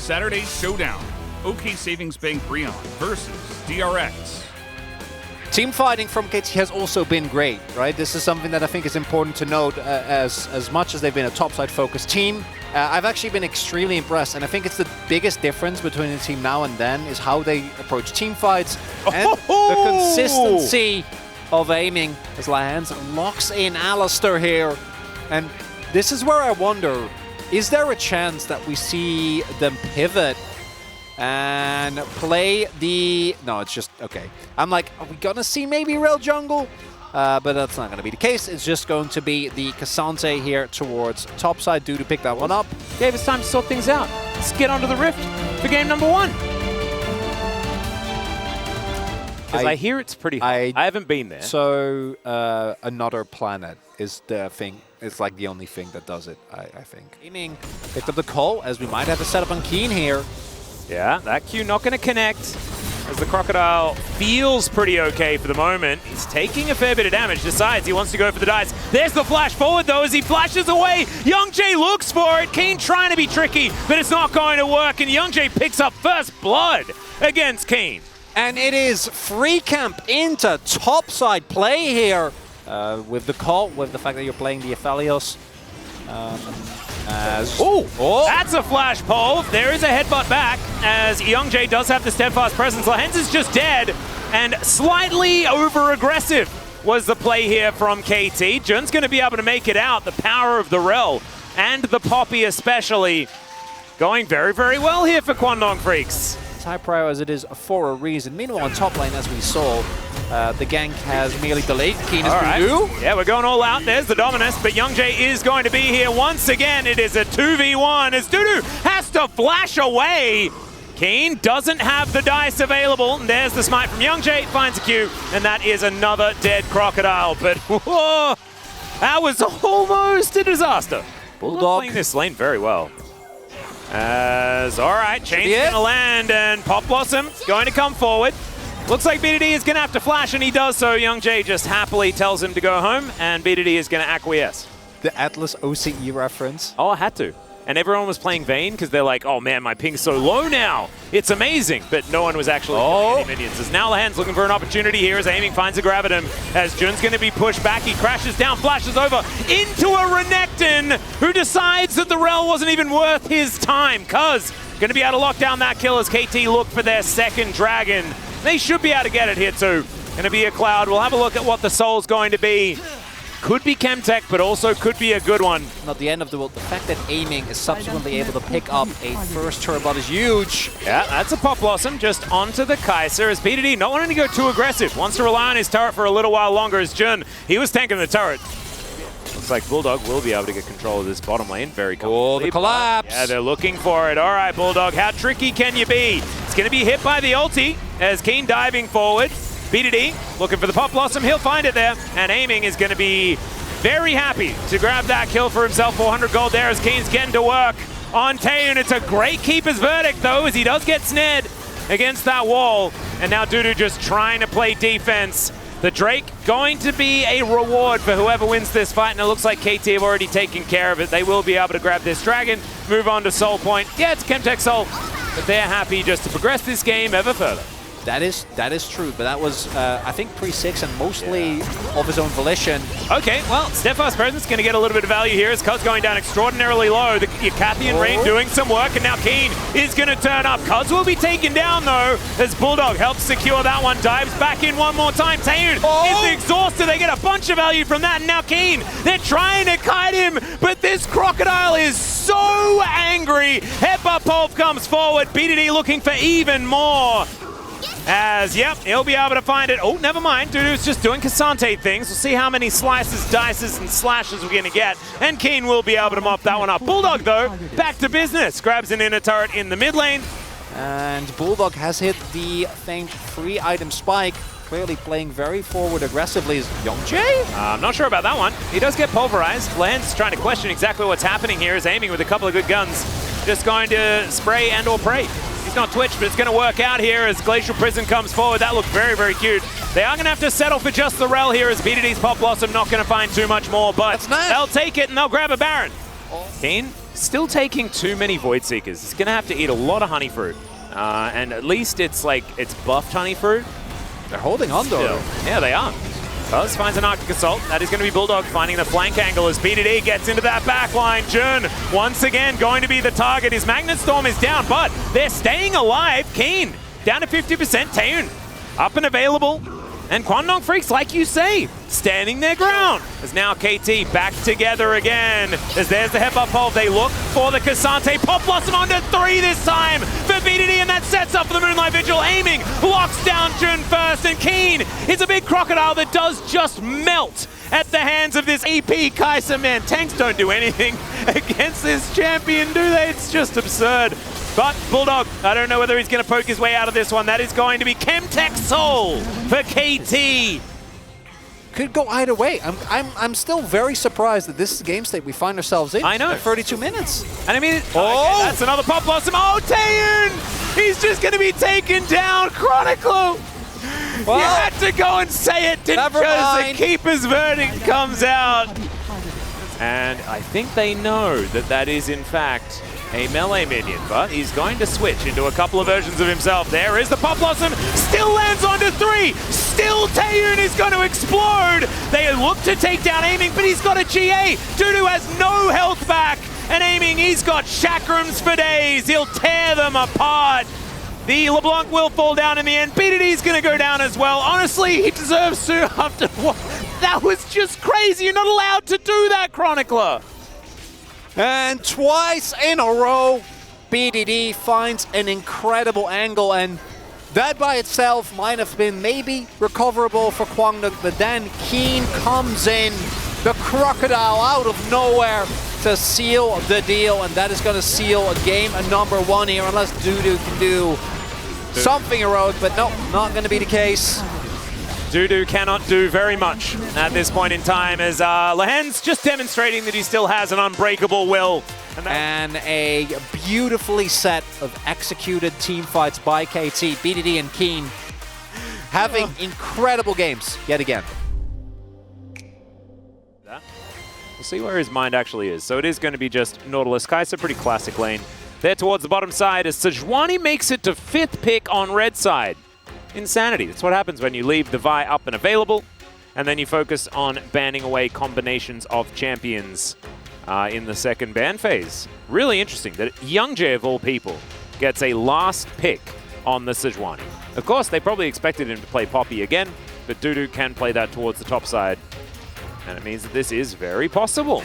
Saturday's showdown. OK Savings Bank Breon versus DRX. Team fighting from KT has also been great, right? This is something that I think is important to note. As much as they've been a topside focused team, I've actually been extremely impressed, and I think it's the biggest difference between the team now and then is how they approach team fights and the consistency of aiming as Lahens locks in Alistair here. And this is where I wonder, is there a chance that we see them pivot and play the... No, it's just... Okay. I'm like, are we going to see maybe Rail Jungle? But that's not going to be the case. It's just going to be the Cassante here towards topside. Dudu pick that one up. Gave us time to sort things out. Let's get onto the Rift for game number 1. Because I hear it's pretty hard. I haven't been there. So, Another Planet is the thing. It's like the only thing that does it, I think. Aiming picked up the call, as we might have a setup on Keen here. Yeah, that Q not going to connect, as the Crocodile feels pretty okay for the moment. He's taking a fair bit of damage, decides he wants to go for the dice. There's the flash forward, though, as he flashes away. Youngjae looks for it. Keen trying to be tricky, but it's not going to work, and Youngjae picks up first blood against Keen. And it is free camp into topside play here with the call, with the fact that you're playing the Aphelios. That's a flash pole. There is a headbutt back, as Youngjae does have the steadfast presence. Lahens is just dead, and slightly over-aggressive was the play here from KT. Jun's going to be able to make it out. The power of the Rel and the Poppy especially going very, very well here for Kwangdong Freaks. As high prior as it is for a reason. Meanwhile, on top lane, as we saw, the gank has merely delayed. Keen is Dudu. Yeah, we're going all out. There's the Dominus, but Youngjae is going to be here once again. It is a 2v1 as Dudu has to flash away. Keen doesn't have the dice available. And there's the smite from Youngjae, finds a Q, and that is another dead Crocodile. But whoa, that was almost a disaster. Bulldog playing this lane very well. All right, Chain's going to land, and Pop Blossom going to come forward. Looks like BDD is going to have to flash, and he does so. Youngjae just happily tells him to go home, and BDD is going to acquiesce. The Atlas OCE reference. Oh, I had to. And everyone was playing Vayne because they're like, oh man, my ping's so low now. It's amazing. But no one was actually killing any minions. As now Lahens looking for an opportunity here as aiming finds a Gravitum. As Jun's going to be pushed back. He crashes down, flashes over into a Renekton, who decides that the Rel wasn't even worth his time. Cuz going to be able to lock down that kill as KT look for their second dragon. They should be able to get it here too. Going to be a Cloud. We'll have a look at what the Soul's going to be. Could be Chemtech, but also could be a good one. Not the end of the world. The fact that aiming is subsequently able to pick up a first turbot is huge. Yeah, that's a Pop Blossom just onto the Kaiser as BDD not wanting to go too aggressive. Wants to rely on his turret for a little while longer as Jun. He was tanking the turret. Looks like Bulldog will be able to get control of this bottom lane very comfortably. Oh, the collapse. Yeah, they're looking for it. All right, Bulldog, how tricky can you be? It's going to be hit by the ulti as Keen diving forward. BDD looking for the Pop Blossom. He'll find it there. And aiming is going to be very happy to grab that kill for himself. 400 gold there as Keen's getting to work on Taeyoon. It's a great keeper's verdict, though, as he does get snared against that wall. And now Dudu just trying to play defense. The Drake going to be a reward for whoever wins this fight, and it looks like KT have already taken care of it. They will be able to grab this dragon, move on to Soul Point. Yeah, it's Chemtech Soul, but they're happy just to progress this game ever further. That is true, but that was, I think, pre-6 and mostly of his own volition. Okay, well, Steadfast Presence going to get a little bit of value here as Cuz going down extraordinarily low. The Cathian Rain doing some work, and now Keen is going to turn up. Cuz will be taken down, though, as Bulldog helps secure that one. Dives back in one more time. Taeyoon is exhausted. They get a bunch of value from that, and now Keen, they're trying to kite him, but this Crocodile is so angry. Headbutt Pulp comes forward. BDD looking for even more. As, yep, he'll be able to find it. Oh, never mind. Dudu's just doing Cassante things. We'll see how many slices, dices, and slashes we're going to get. And Keen will be able to mop that one up. Bulldog, though, back to business. Grabs an inner turret in the mid lane. And Bulldog has hit the famed free item spike. Clearly playing very forward aggressively is Youngjae? I'm not sure about that one. He does get pulverized. Lance trying to question exactly what's happening here. Is aiming with a couple of good guns. Just going to spray and or pray. He's not Twitch, but it's going to work out here as Glacial Prison comes forward. That looked very, very cute. They are going to have to settle for just the Rel here as BDD's Pop Blossom not going to find too much more, but they'll take it and they'll grab a Baron. Keen still taking too many Void Seekers. It's going to have to eat a lot of honey fruit. And at least it's buffed honey fruit. They're holding on though. Yeah, they are. Cuz finds an Arctic Assault. That is going to be Bulldog finding the flank angle as BDD gets into that back line. Jun, once again, going to be the target. His Magnet Storm is down, but they're staying alive. Keen, down to 50%. Taeun, up and available. And Kwangdong Freaks, like you say, standing their ground. As now KT back together again. As there's the head up hold. They look for the Cassante. Pop Blossom onto 3 this time for BDD, and that sets up for the Moonlight Vigil. Aiming, locks down Jun first, and Keen is a big crocodile that does just melt at the hands of this EP Kai'Sa. Man, tanks don't do anything against this champion, do they? It's just absurd. But Bulldog, I don't know whether he's going to poke his way out of this one. That is going to be Chemtech Soul for KT. Could go either way. I'm still very surprised that this is the game state we find ourselves in. I know. At 32 minutes. And I mean, okay, that's another Pop Blossom. Oh, Taeun! He's just going to be taken down. Chronicle! Well, you had to go and say it, didn't you? Because the keeper's verdict comes out. And I think they know that that is, in fact, a melee minion, but he's going to switch into a couple of versions of himself. There is the Pop Blossom, still lands onto 3. Still Taeun is going to explode. They look to take down Aiming, but he's got a GA. Dudu has no health back, and Aiming, he's got chakrams for days. He'll tear them apart. The LeBlanc will fall down in the end. BDD's going to go down as well. Honestly, he deserves to after what? That was just crazy. You're not allowed to do that, Chronicler. And twice in a row, BDD finds an incredible angle, and that by itself might have been maybe recoverable for Kwangdong, but then Keen comes in, the crocodile out of nowhere to seal the deal, and that is going to seal a game number 1 here, unless Dudu can do something heroic, but no, not going to be the case. Dudu cannot do very much at this point in time, as Lehen's just demonstrating that he still has an unbreakable will. And a beautifully set of executed team fights by KT, BDD and Keen, having incredible games yet again. We'll see where his mind actually is. So it is going to be just Nautilus. Kai'Sa, pretty classic lane. There towards the bottom side as Sejuani makes it to 5th pick on red side. Insanity. That's what happens when you leave the Vi up and available, and then you focus on banning away combinations of champions in the second ban phase. Really interesting that Youngjae, of all people, gets a last pick on the Sejuani. Of course, they probably expected him to play Poppy again, but Dudu can play that towards the top side, and it means that this is very possible.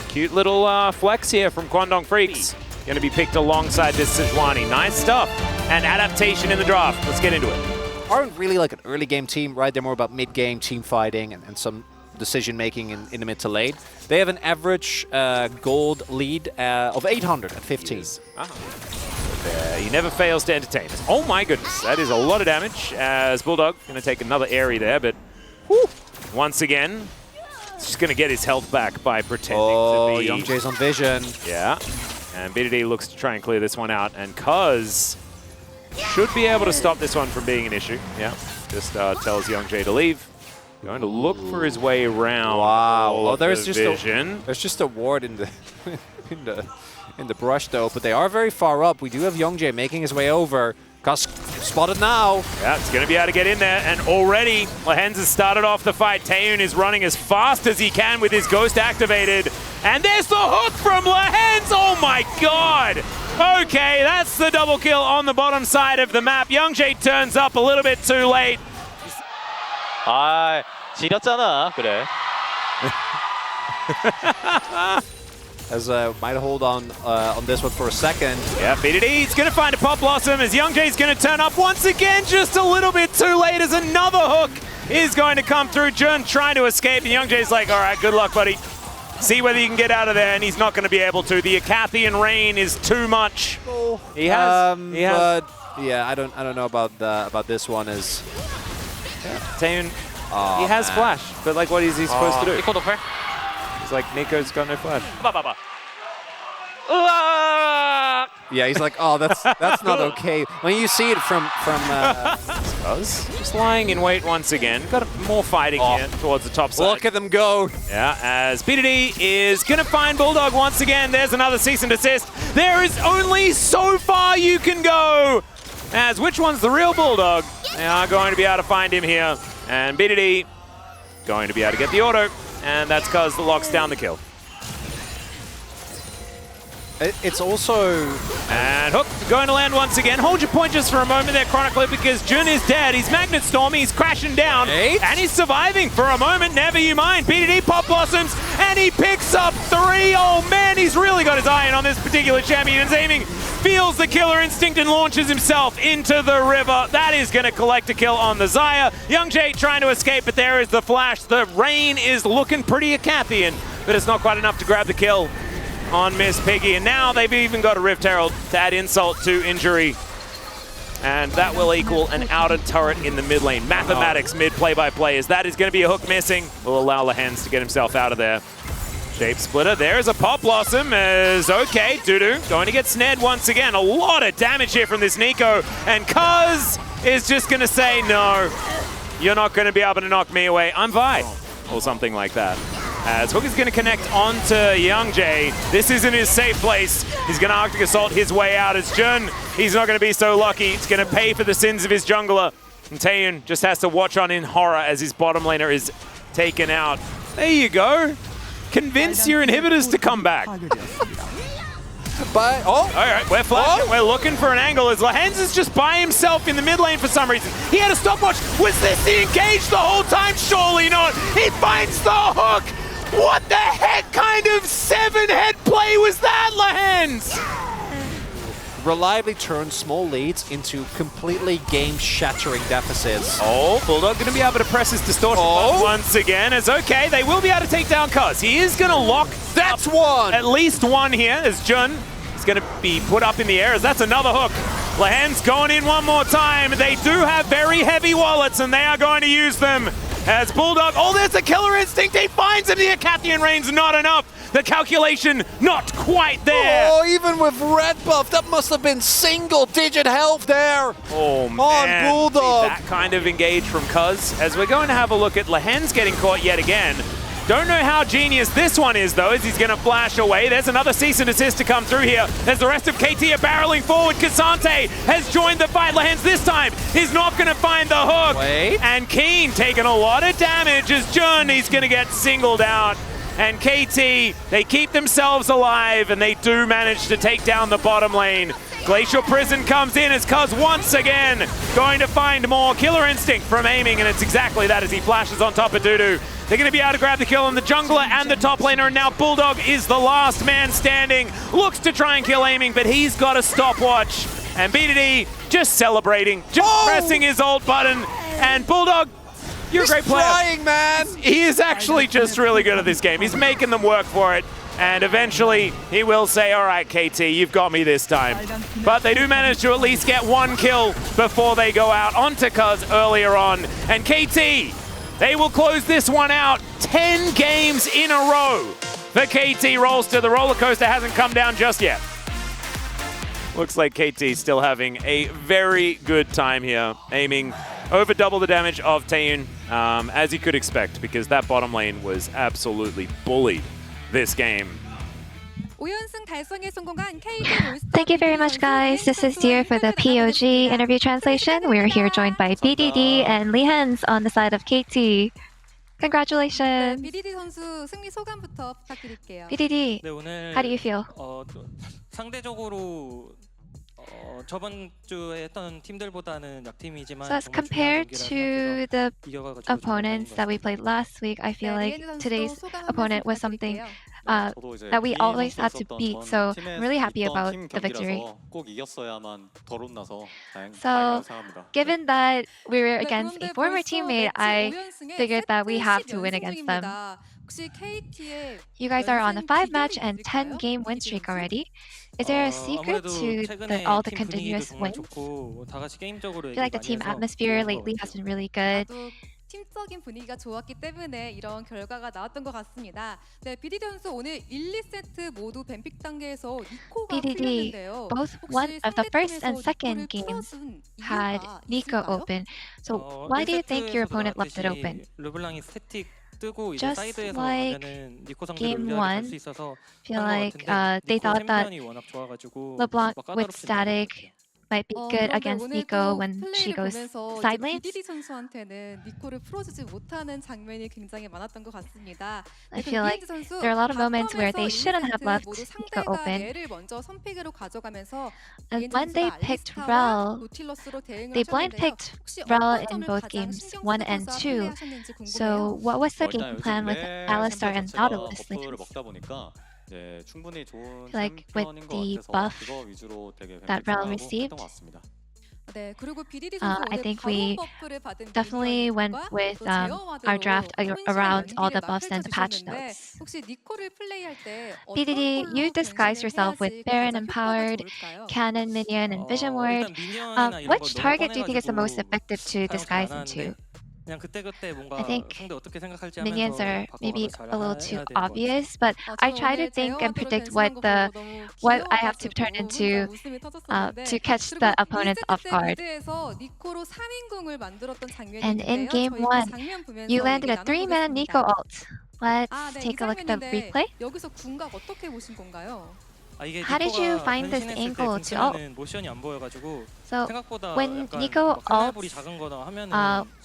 Cute little flex here from Kwangdong Freaks. Going to be picked alongside this Sejuani. Nice stuff. And adaptation in the draft. Let's get into it. Aren't really like an early game team, right? They're more about mid-game team fighting and some decision-making in the mid to late. They have an average gold lead of 800 at 15. He never fails to entertain us. Oh my goodness, that is a lot of damage, as Bulldog going to take another airy there, but whew, once again, he's just going to get his health back by pretending to be... Youngjae's on vision. Yeah, and BDD looks to try and clear this one out, and Cuz should be able to stop this one from being an issue. Yeah, just tells Youngjae to leave. Going to look for his way around. Wow. Oh, there's just a ward in the in the brush though, but they are very far up. We do have Youngjae making his way over. Cuz spotted now. Yeah, it's going to be able to get in there, and already Lehen's has started off the fight. Taeun is running as fast as he can with his Ghost activated. And there's the hook from Lehen's. Oh my god. Okay, that's the double kill on the bottom side of the map. Youngjae turns up a little bit too late. 아, 지렸잖아. 그래. As might hold on this one for a second. Yeah, BDD's going to find a Pop Blossom as Youngjae's going to turn up once again, just a little bit too late, as another hook is going to come through. Jun trying to escape, and Youngjae's like, all right, good luck, buddy. See whether you can get out of there, and he's not going to be able to. The Acathian rain is too much. He has. But yeah, I don't know about this one. As Taeun, he has flash, but like, what is he supposed to do? He's like, Nico's got no flash. Yeah, he's like, oh, that's not okay. When you see it from Cuz just lying in wait once again. Got more fighting here towards the top side. Look at them go. Yeah, as BDD is going to find Bulldog once again. There's another cease and desist. There is only so far you can go. As which one's the real Bulldog? They are going to be able to find him here. And BDD going to be able to get the auto. And that's Cuz that locks down the kill. It's also... And Hook going to land once again. Hold your point just for a moment there, Chronicler, because Jun is dead. He's Magnet Storm, he's crashing down. And he's surviving for a moment. Never you mind. BDD pop blossoms, and he picks up 3. Oh man, he's really got his eye in on this particular champion. He's aiming, feels the killer instinct, and launches himself into the river. That is going to collect a kill on the Xayah. Young Jay trying to escape, but there is the flash. The rain is looking pretty Acathian, but it's not quite enough to grab the kill on Miss Piggy, and now they've even got a Rift Herald to add insult to injury. And that will equal an outer turret in the mid lane. Mathematics mid play-by-play, as that is going to be a Hook missing. Will allow Lehens to get himself out of there. Shape Splitter, there's a Pop Blossom, as okay, Dudu going to get snared once again. A lot of damage here from this Nico, and Cuz is just going to say, no, you're not going to be able to knock me away. I'm Vi, or something like that. As Hook is going to connect onto Young Jay. This isn't his safe place. He's going to Arctic Assault his way out as Jun. He's not going to be so lucky. He's going to pay for the sins of his jungler. And Taeyun just has to watch on in horror as his bottom laner is taken out. There you go. Convince your inhibitors to come back. But, all right, we're flashing. We're looking for an angle as Lehens is just by himself in the mid lane for some reason. He had a stopwatch. Was this the engage the whole time? Surely not. He finds the Hook. What the heck kind of 7-head play was that, Lehens? reliably turns small leads into completely game-shattering deficits. Oh, Bulldog going to be able to press his distortion button once again. It's okay. They will be able to take down Cuz. He is going to lock That's one! At least one here as Jun is going to be put up in the air as that's another hook. Lehens going in one more time. They do have very heavy wallets and they are going to use them. As Bulldog, oh, there's the killer instinct. He finds him. The Acathian Rain's not enough. The calculation not quite there. Oh, even with red buff, that must have been single-digit health there. Oh, man. On Bulldog. See, that kind of engage from Cuz. As we're going to have a look at Lehens getting caught yet again. Don't know how genius this one is, though, as he's going to flash away. There's another cease and desist to come through here. As the rest of KT are barreling forward. Kasante has joined the fight. Lehens this time is not going to find the hook. And Keen taking a lot of damage as Jun, he's going to get singled out. And KT, they keep themselves alive, and they do manage to take down the bottom lane. Glacial Prison comes in as Cuz once again going to find more killer instinct from aiming, and it's exactly that as he flashes on top of Dudu. They're going to be able to grab the kill on the jungler and the top laner, and now Bulldog is the last man standing. Looks to try and kill aiming, but he's got a stopwatch. And BDD just celebrating, just pressing his ult button, and Bulldog, you're a great player. Trying, man. He is actually just really good at this game. He's making them work for it. And eventually, he will say, all right, KT, you've got me this time. But they do manage to at least get one kill before they go out onto Cuz earlier on. And KT, they will close this one out 10 games in a row for KT Rolster. The roller coaster hasn't come down just yet. Looks like KT still having a very good time here, aiming over double the damage of Taeyun, as you could expect, because that bottom lane was absolutely bullied this game. Thank you very much, guys. This is Dear for the POG interview translation. We are here joined by BDD and Lehens on the side of KT. Congratulations. BDD 선수 승리 소감부터 부탁드릴게요. BDD, how do you feel? 상대적으로 저번 주에 했던 팀들보다는 약팀이지만 So as compared to the opponents that we played last week, I feel like today's opponent was something that we always had to beat. So I'm really happy about the victory. So given that we were against a former teammate, I figured that we have to win against them. You guys are on a 5-match and 10-game win streak already. Is there a secret to all the continuous wins? I feel like the team atmosphere lately has been really good. 팀적인 분위기가 좋았기 때문에 이런 결과가 나왔던 것 같습니다. 네, BDD 선수 오늘 1, 2세트 모두 뱀픽 단계에서 니코가 BDD 풀렸는데요. both 혹시 one of the first and 상대팀에서 second 니코를 games 풀어준 had 이유가 Nico 있을까요? open. So why do you think your opponent left it open? 르블랑이 스태틱 뜨고 이제 Just 사이드에서 like 가면은 니코 상대로 game 유리하게 갈 one, 수 있어서 feel 한 것 like 같은데 they 니코 thought that 챔피언이 워낙 좋아가지고 LeBlanc 막 with 까다롭진 않은 것 static 같아요. might be good 그런데 against 오늘 Nico 또 when she 플레이를 goes 보면서 이제 side lanes. BDD 선수한테는 니코를 풀어주지 못하는 장면이 굉장히 많았던 것 같습니다. I 네, feel 그럼 like 리엔즈 선수 there are a lot of moments where they 바텀에서 shouldn't have 1, left 세트 모두 Nico 상대가 open. 얘를 먼저 선픽으로 가져가면서 And 리엔즈 when they 선수가 picked 알리스타와 Rel, 노틸러스로 대응을 they blind 하셨는데요. picked 혹시 Rel 어떤 in 점을 both 가장 games 신경 1 and 쓰고서 2. 플레이하셨는지 궁금해요. So what was the 일단 game 요즘 plan with 래 Alistar 챔피언 and 자체가 Nautilus? 버프를 먹다 보니까 네, 충분히 좋은 Like with 챔피언인 것 the 같아서 buff 그거 위주로 되게 that Rel 생각하고 received, 했던 것 같습니다. 네, 그리고 BDD 선수 I 오늘 think 바로 we 버프를 받은 definitely went 미니언과 with 또 제어와드로 our draft around all the 혼신의 buffs 연기를 and the patch 펼쳐주셨는데 notes. 혹시 니코를 플레이할 때 어떤 BDD, 걸로 you disguise 변신을 yourself with 해야지 Baron 가장 효과가 Empowered, 좋을까요? Cannon, Minion, and Vision Ward. 일단 미니언이나 이런 거 Which 너무 target do you think is the most 뻔해가지고 effective to 사용 잘 disguise 안 into? 하는데 그냥 그때 뭔가 I think 상대 어떻게 생각할지 Minions 하면서 are maybe 바꿔가면서 잘 a little 해야 too 되는 것 같아요. obvious, but I 저는 try to 오늘 think and 제어와드로 predict 변신한 거 보고 너무 what I have to turn 귀여워가지고 into 혼자 웃음이 터졌었는데 to catch 그리고 the opponents 1세트 off 때 guard. 미드에서 니코로 3인궁을 만들었던 장면이 And in 있는데요. game 저희 그 one, 장면 보면서 you landed 얘기 a 3-man Nico 나눠보겠습니다. ult. Let's 아, 네, 이 take a look at the 장면인데 replay. 여기서 궁각 어떻게 보신 건가요? 이게 How did you 니코가 find this 변신했을 때 angle to 궁크면은 모션이 안 보여가지고 So 생각보다 when 약간 Nico 막 칼날볼이 ults, 작은 거나 하면은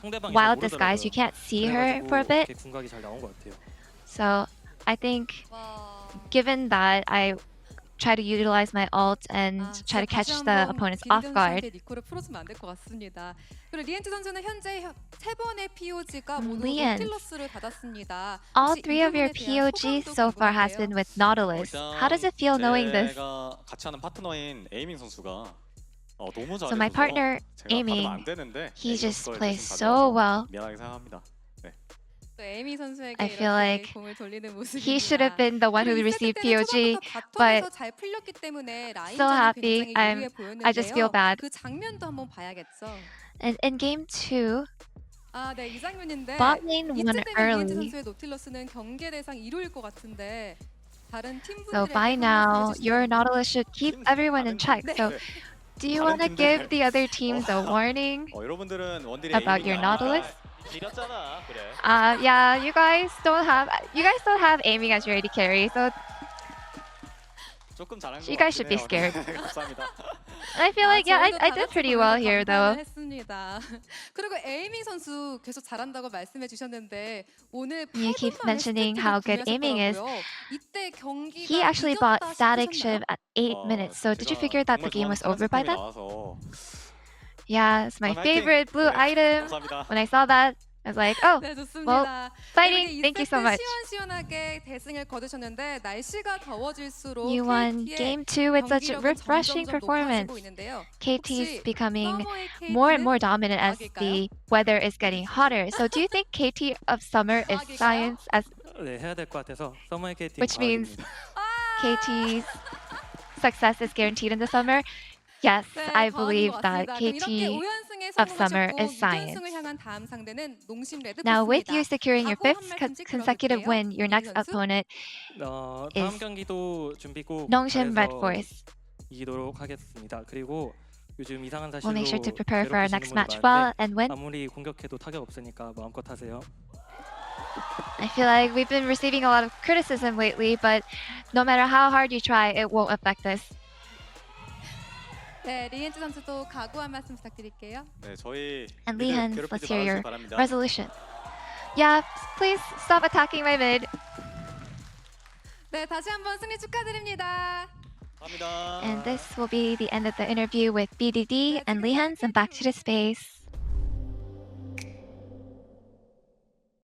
상대방이 while 잘 disguised, you 모르더라고요. can't see her 그래가지고 for a bit. 이렇게 궁각이 잘 나온 것 같아요. So I think 와. given that I try to utilize my ult and try to catch the opponents off guard, 니코를 풀어주면 안 될 것 같습니다. 그리고 리엔즈 선수는 현재 3번의 POG가 모두 리엔즈. 노틸러스를 받았습니다. all 혹시 이 three of your 부분에 대한 POG 소감도 so far has 궁금한데요. been with Nautilus. How does it feel knowing this? 제가 같이 하는 파트너인 에이밍 선수가 너무 잘해서 So my partner, 제가 Aiming, 받으면 안 되는데 he 에이밍 just 선수가 plays 대신 so 가져와서 well. 미안하게 생각합니다. 또 에이미 선수에게 I feel 이렇게 like 공을 돌리는 모습입니다. He should have been the one who received POG, but but 잘 풀렸기 때문에 so 라인전이 happy. 굉장히 유리해 보였는데요. I just feel bad. 그 장면도 한번 봐야겠죠. And in game 2, 아, 네, 이 장면인데 bot lane won 이쯤 되면 리엔즈 early. 선수의 노틸러스는 경계 대상 1호일 것 같은데 다른 팀분들에게 So by now, your Nautilus should keep everyone in check. So do you want to give the other teams a warning 여러분들은 원딜이 about 에이밍이 your 아니라 Nautilus? 지렸잖아. 그래. Yeah, you guys don't have aiming as your AD carry, so 조금 잘한 것 you guys should be 같긴 해요. scared. 감사합니다. I feel like yeah, 저희도 I 다 did 같이 pretty 보면서 well here though. 감탄을 했습니다. 그리고 에이밍 선수 계속 잘한다고 말씀해 주셨는데 오늘 You keep 8분 만에 mentioning how good aiming is. 구매하셨더라고요. 이때 경기가 He actually bought 이겼다 static 싶으셨나요? shiv at 8 minutes. So did you figure that the game was over by then? 나와서 Yeah, it's my 화이팅! favorite blue 네, item. 감사합니다. When I saw that, I was like, oh, 네, 좋습니다. fighting. Thank you so much. 시원시원하게 대승을 거두셨는데 날씨가 더워질수록 You won KT의 game 2 with such a 경기력은 refreshing 점점 performance. 높아지고 있는데요. KT's 혹시 becoming 서머의 more and KT는 more dominant as the weather is getting hotter. So do you think KT of summer is 과학일까요? science, as 네, 해야 될 것 같아서 서머의 KT which means 과학입니다. KT's success is guaranteed in the summer? Yes, 네, I 과학인 believe 것 that 같습니다. 그럼 이렇게 KT 5연승에 of summer 성공하셨고 is science. 6연승을 향한 다음 상대는 농심 Now, with you 레드포스입니다. securing your 각오 한 fifth 말씀씩 consecutive 들어볼게요. win, your next 선수. opponent 다음 is 경기도 준비 꼭 Nongshim Red 잘해서 Force. 이기도록 하겠습니다. 그리고 요즘 이상한 We'll 사실로 make sure to prepare for our 괴롭히시는 next 분이 match 많은데 well and win. 아무리 공격해도 타격 없으니까 마음껏 하세요. I feel like we've been receiving a lot of criticism lately, but no matter how hard you try, it won't affect us. 네, 리엔즈 선수도 각오 한 말씀 부탁드릴게요. 네, 저희 And 미드 Lehan, 괴롭히지 let's hear your 말아주시기 바랍니다. resolution. Yeah, please stop attacking my mid. 네, 다시 한번 승리 축하드립니다. 감사합니다. And this will be the end of the interview with BDD and Lehan, and back to the space.